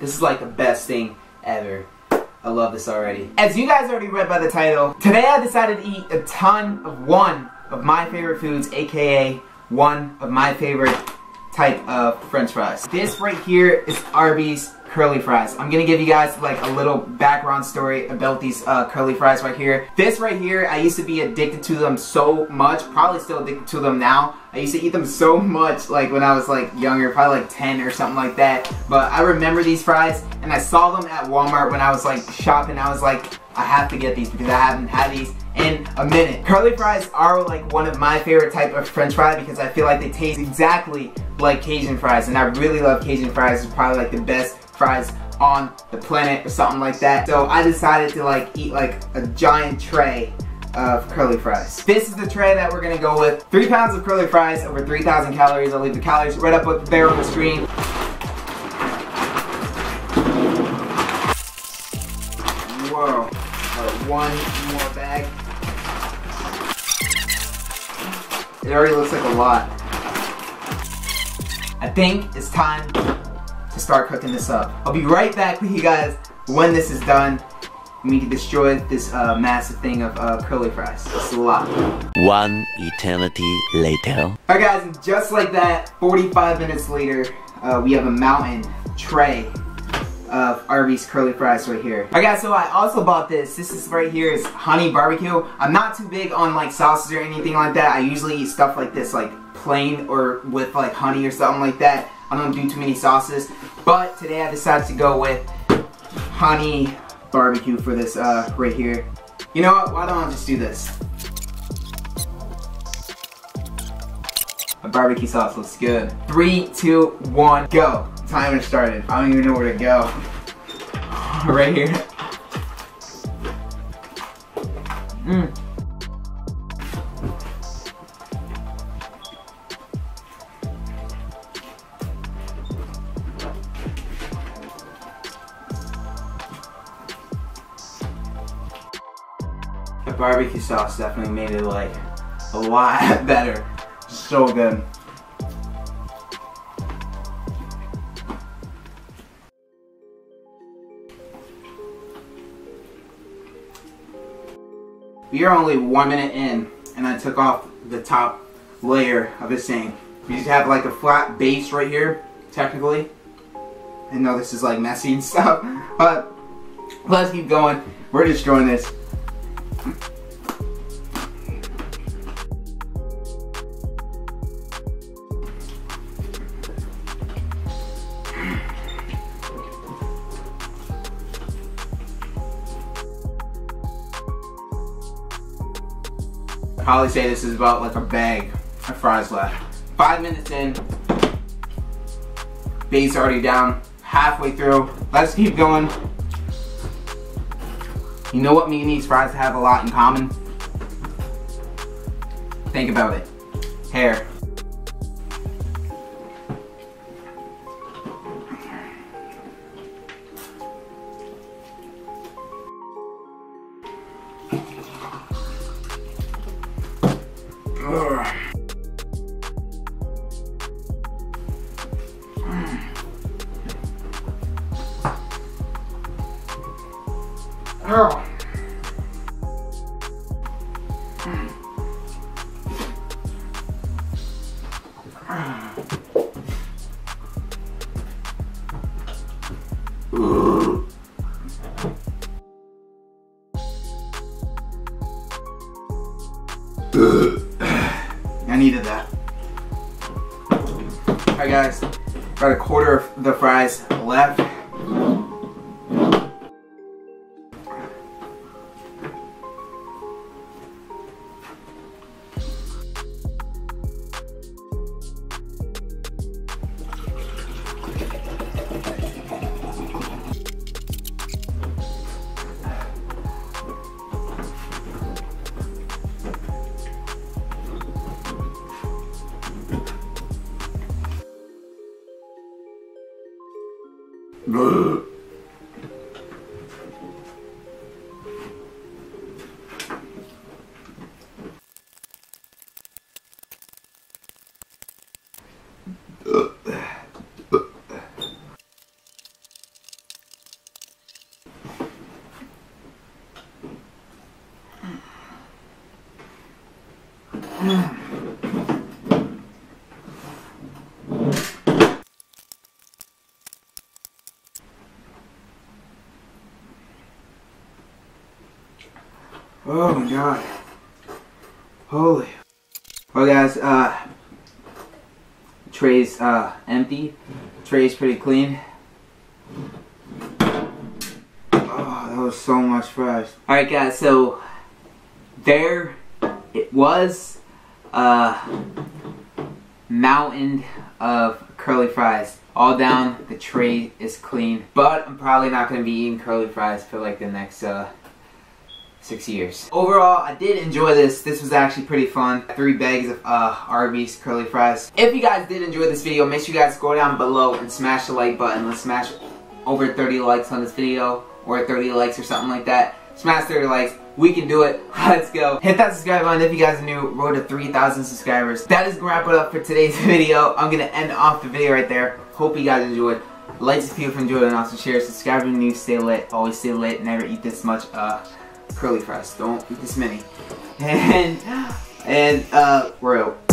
This is like the best thing ever. I love this already. As you guys already read by the title, today I decided to eat a ton of one of my favorite foods, aka one of my favorite type of french fries. This right here is Arby's curly fries. I'm gonna give you guys like a little background story about these curly fries right here. This right here, I used to be addicted to them so much, probably still addicted to them now. I used to eat them so much like when I was like younger, probably like 10 or something like that. But I remember these fries and I saw them at Walmart when I was like shopping. I was like, I have to get these because I haven't had these in a minute. Curly fries are like one of my favorite type of french fry because I feel like they taste exactly like Cajun fries, and I really love Cajun fries. It's probably like the best fries on the planet or something like that. So I decided to like eat like a giant tray of curly fries. This is the tray that we're gonna go with. 3 pounds of curly fries, over 3,000 calories. I'll leave the calories right up there on the screen. Whoa, one more bag. It already looks like a lot. I think it's time to start cooking this up. I'll be right back with you guys when this is done. We can destroy this massive thing of curly fries. It's a lot. One eternity later. Alright guys, and just like that, 45 minutes later, we have a mountain tray of Arby's curly fries right here. Alright guys, so I also bought this. This is right here is honey barbecue. I'm not too big on like sauces or anything like that. I usually eat stuff like this, like plain or with like honey or something like that. I don't do too many sauces, but today I decided to go with honey barbecue for this right here. You know what? Why don't I just do this? A barbecue sauce looks good. 3, 2, 1, go. Timer started. I don't even know where to go. Right here. The barbecue sauce definitely made it like a lot better. So good. We are only 1 minute in, and I took off the top layer of this thing. We just have like a flat base right here, technically. I know this is like messy and stuff, but let's keep going. We're destroying this. I'd probably say this is about like a bag of fries left. 5 minutes in, base already down, halfway through. Let's keep going. You know what me and these fries have a lot in common? Think about it. Hair. Ugh. Oh. I needed that. Alright guys, got a quarter of the fries left. Oh my god. Holy. Well guys, tray's empty. Tray's pretty clean. Oh, that was so much fries. Alright guys, so there it was, mountain of curly fries. All down, the tray is clean. But I'm probably not going to be eating curly fries for like the next 6 years. Overall, I did enjoy this. This was actually pretty fun. 3 bags of Arby's curly fries. If you guys did enjoy this video, make sure you guys go down below and smash the like button. Let's smash over 30 likes on this video, or 30 likes or something like that. Smash 30 likes. We can do it. Let's go. Hit that subscribe button if you guys are new. Road to 3,000 subscribers. That is going to wrap it up for today's video. I'm going to end off the video right there. Hope you guys enjoyed. Like this video if you enjoyed, and also share. Subscribe if you're new. Stay lit. Always stay lit. Never eat this much curly fries. Don't eat this many. And we're out.